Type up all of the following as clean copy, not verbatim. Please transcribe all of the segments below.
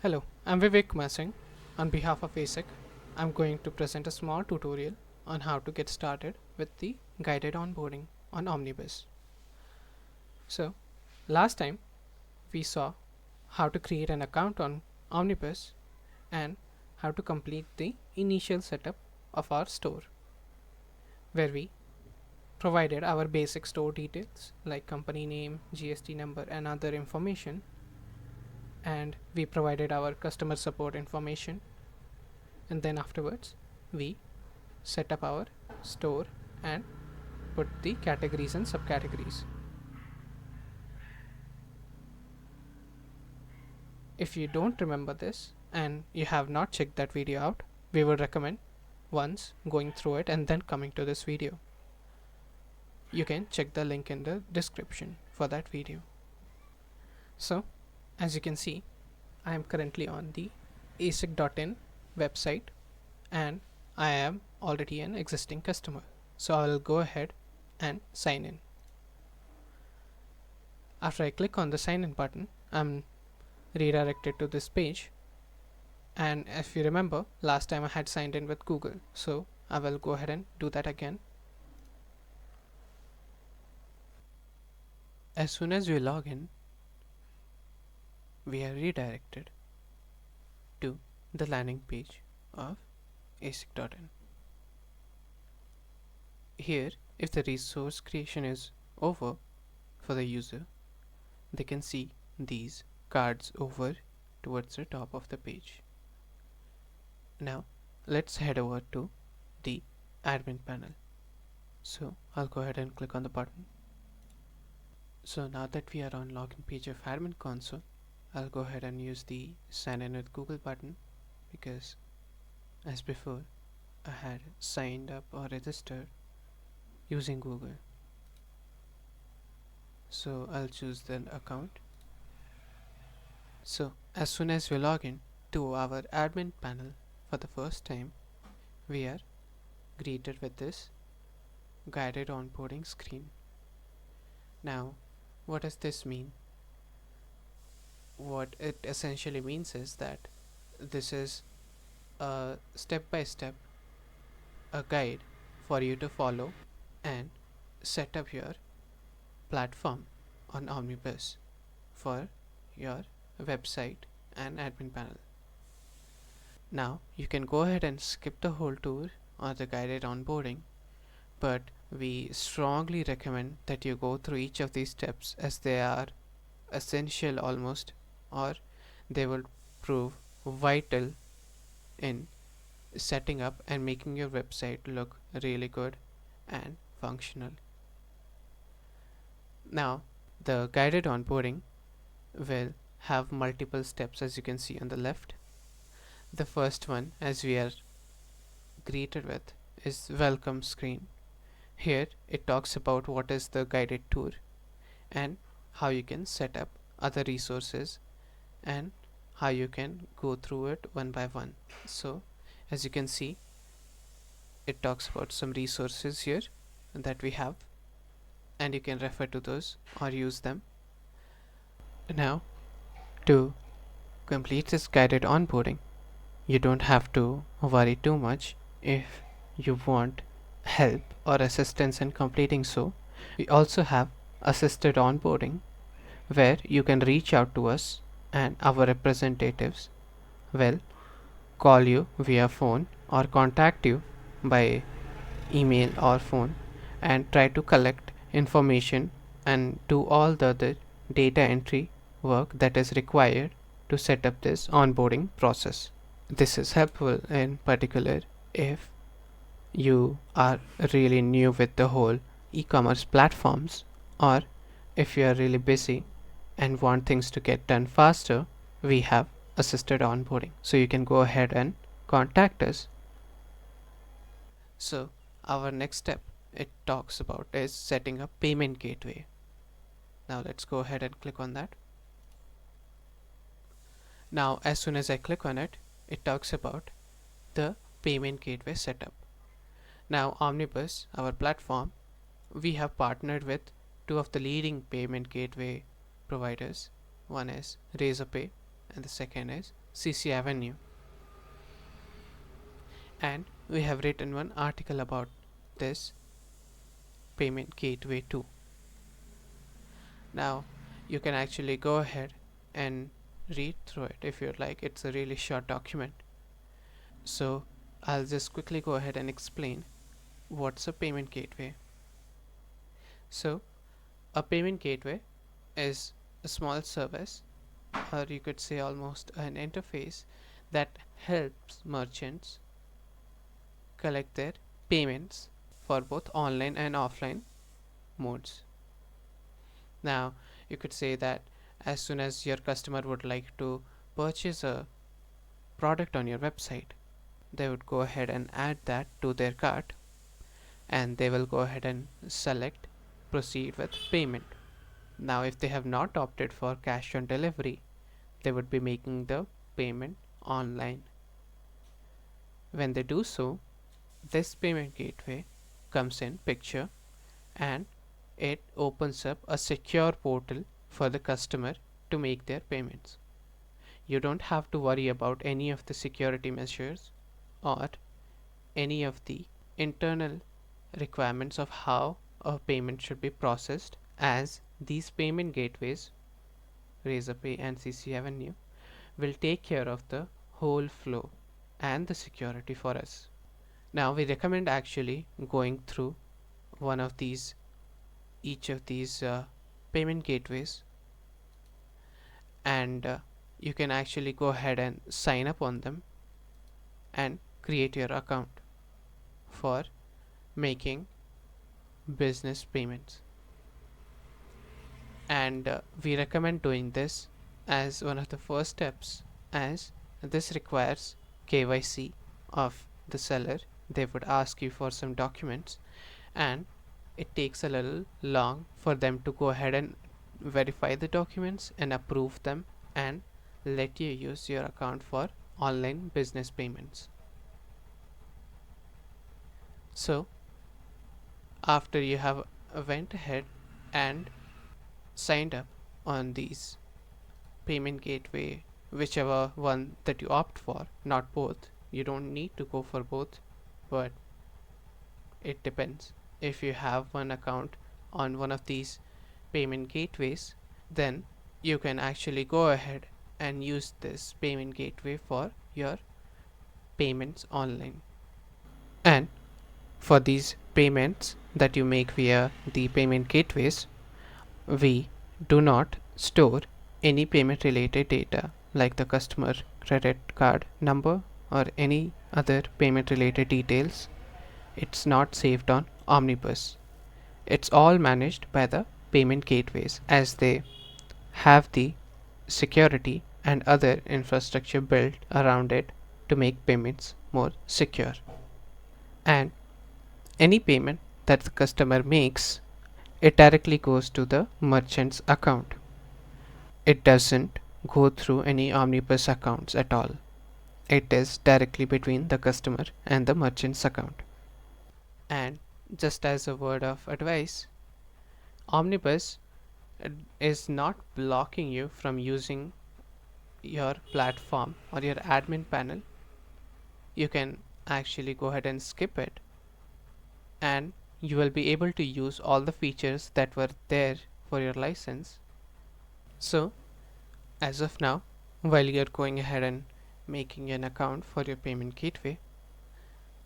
Hello, I'm Vivek Masing. On behalf of ACIK, I'm going to present a small tutorial on how to get started with the guided onboarding on Omnibus. So, last time we saw how to create an account on Omnibus and how to complete the initial setup of our store, where we provided our basic store details like company name, GST number, and other information, and we provided our customer support information, and then afterwards we set up our store and put the categories and subcategories. If you don't remember this and you have not checked that video out, we would recommend once going through it and then coming to this video. You can check the link in the description for that video. So, as you can see, I am currently on the ACIK.in website and I am already an existing customer. So I will go ahead and sign in. After I click on the sign in button, I'm redirected to this page, and if you remember, last time I had signed in with Google, so I will go ahead and do that again. As soon as we log in, we are redirected to the landing page of ACIK.in. Here, if the resource creation is over for the user, they can see these cards over towards the top of the page. Now let's head over to the admin panel. So I'll go ahead and click on the button. So now that we are on login page of admin console, I'll go ahead and use the sign in with Google button, because as before I had signed up or registered using Google. So I'll choose the account. So as soon as we log in to our admin panel for the first time, we are greeted with this guided onboarding screen. Now, what does this mean? What it essentially means is that this is a step-by-step a guide for you to follow and set up your platform on Omnibus for your website and admin panel. Now you can go ahead and skip the whole tour or the guided onboarding, but we strongly recommend that you go through each of these steps, as they are essential almost, or they will prove vital in setting up and making your website look really good and functional. Now the guided onboarding will have multiple steps, as you can see on the left. The first one, as we are greeted with, is welcome screen. Here it talks about what is the guided tour and how you can set up other resources and how you can go through it one by one. So as you can see, it talks about some resources here that we have, and you can refer to those or use them. Now, to complete this guided onboarding, you don't have to worry too much if you want help or assistance in completing so. We also have assisted onboarding, where you can reach out to us and our representatives will call you via phone or contact you by email or phone and try to collect information and do all the other data entry work that is required to set up this onboarding process. This is helpful in particular if you are really new with the whole e-commerce platforms, or if you are really busy and want things to get done faster. We have assisted onboarding, so you can go ahead and contact us. So our next step it talks about is setting up payment gateway. Now let's go ahead and click on that. Now as soon as I click on it, it talks about the payment gateway setup. Now Omnibus, our platform, we have partnered with two of the leading payment gateway providers. One is Razorpay and the second is CC Avenue, and we have written one article about this payment gateway too. Now you can actually go ahead and read through it if you'd like. It's a really short document. So I'll just quickly go ahead and explain what's a payment gateway. So a payment gateway is a small service, or you could say almost an interface, that helps merchants collect their payments for both online and offline modes. Now you could say that as soon as your customer would like to purchase a product on your website, they would go ahead and add that to their cart, and they will go ahead and select proceed with payment. Now if they have not opted for cash on delivery, they would be making the payment online. When they do so, this payment gateway comes in picture, and it opens up a secure portal for the customer to make their payments. You don't have to worry about any of the security measures or any of the internal requirements of how a payment should be processed, as these payment gateways, Razorpay and CC Avenue, will take care of the whole flow and the security for us. Now we recommend actually going through one of these each of these payment gateways, and you can actually go ahead and sign up on them and create your account for making business payments. And we recommend doing this as one of the first steps, as this requires KYC of the seller. They would ask you for some documents, and it takes a little long for them to go ahead and verify the documents and approve them and let you use your account for online business payments. So after you have went ahead and signed up on these payment gateway, whichever one that you opt for, not both, you don't need to go for both, but it depends. If you have one account on one of these payment gateways, then you can actually go ahead and use this payment gateway for your payments online. And for these payments that you make via the payment gateways, we do not store any payment related data like the customer credit card number or any other payment related details. It's not saved on Omnibus. It's all managed by the payment gateways, as they have the security and other infrastructure built around it to make payments more secure. And any payment that the customer makes, it directly goes to the merchant's account. It doesn't go through any Omnibus accounts at all. It is directly between the customer and the merchant's account. And just as a word of advice, Omnibus is not blocking you from using your platform or your admin panel. You can actually go ahead and skip it, and you will be able to use all the features that were there for your license. So as of now, while you're going ahead and making an account for your payment gateway,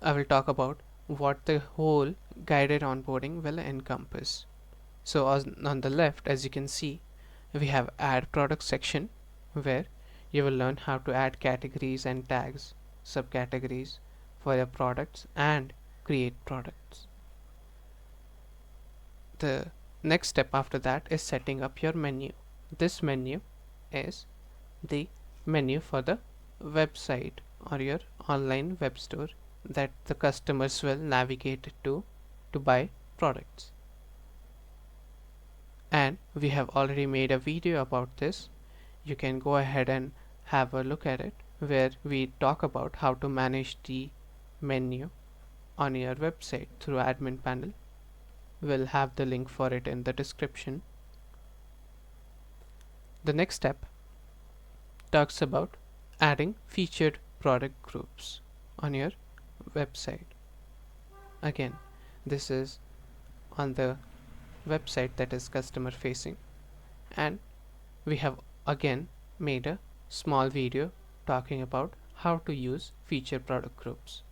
I will talk about what the whole guided onboarding will encompass. So on the left, as you can see, we have add product section, where you will learn how to add categories and tags, subcategories for your products and create products. The next step after that is setting up your menu. This menu is the menu for the website or your online web store that the customers will navigate to buy products. And we have already made a video about this. You can go ahead and have a look at it, where we talk about how to manage the menu on your website through admin panel. We'll have the link for it in the description. The next step talks about adding featured product groups on your website. Again, this is on the website that is customer facing, and we have again made a small video talking about how to use feature product groups.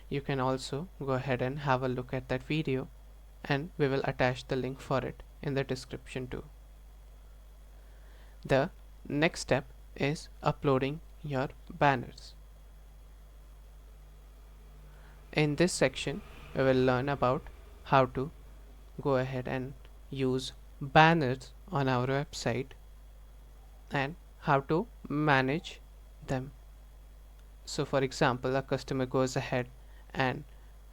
You can also go ahead and have a look at that video, and we will attach the link for it in the description too. The next step is uploading your banners. In this section, we will learn about how to go ahead and use banners on our website and how to manage them. So for example, a customer goes ahead and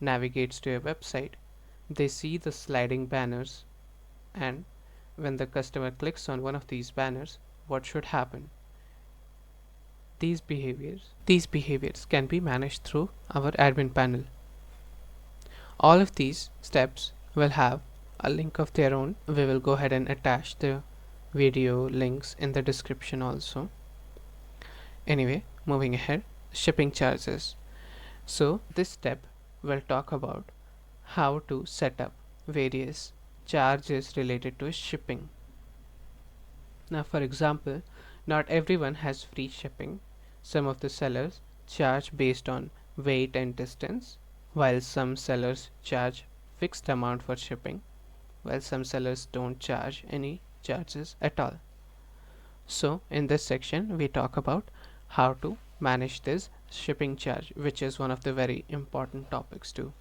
navigates to a website. They see the sliding banners, and when the customer clicks on one of these banners, what should happen? These behaviors can be managed through our admin panel. All of these steps will have a link of their own. We will go ahead and attach the video links in the description also. Anyway, moving ahead, shipping charges. So this step will talk about how to set up various charges related to shipping. Now for example, not everyone has free shipping. Some of the sellers charge based on weight and distance, while some sellers charge fixed amount for shipping, while some sellers don't charge any charges at all. So in this section we talk about how to manage this shipping charge, which is one of the very important topics too.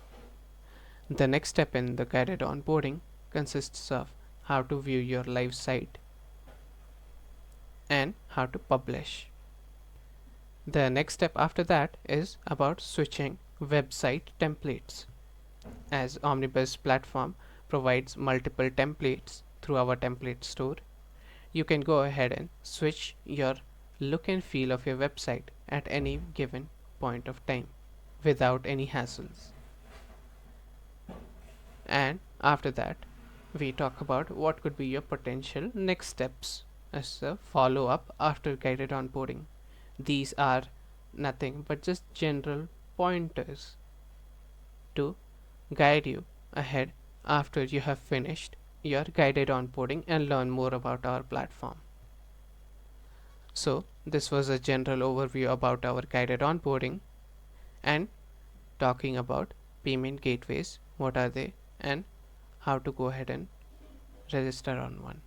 The next step in the guided onboarding consists of how to view your live site and how to publish. The next step after that is about switching website templates. As Omnibus platform provides multiple templates through our template store, you can go ahead and switch your look and feel of your website at any given point of time without any hassles. And after that, we talk about what could be your potential next steps as a follow up after guided onboarding. These are nothing but just general pointers to guide you ahead after you have finished your guided onboarding and learn more about our platform. So this was a general overview about our guided onboarding and talking about payment gateways, what are they and how to go ahead and register on one.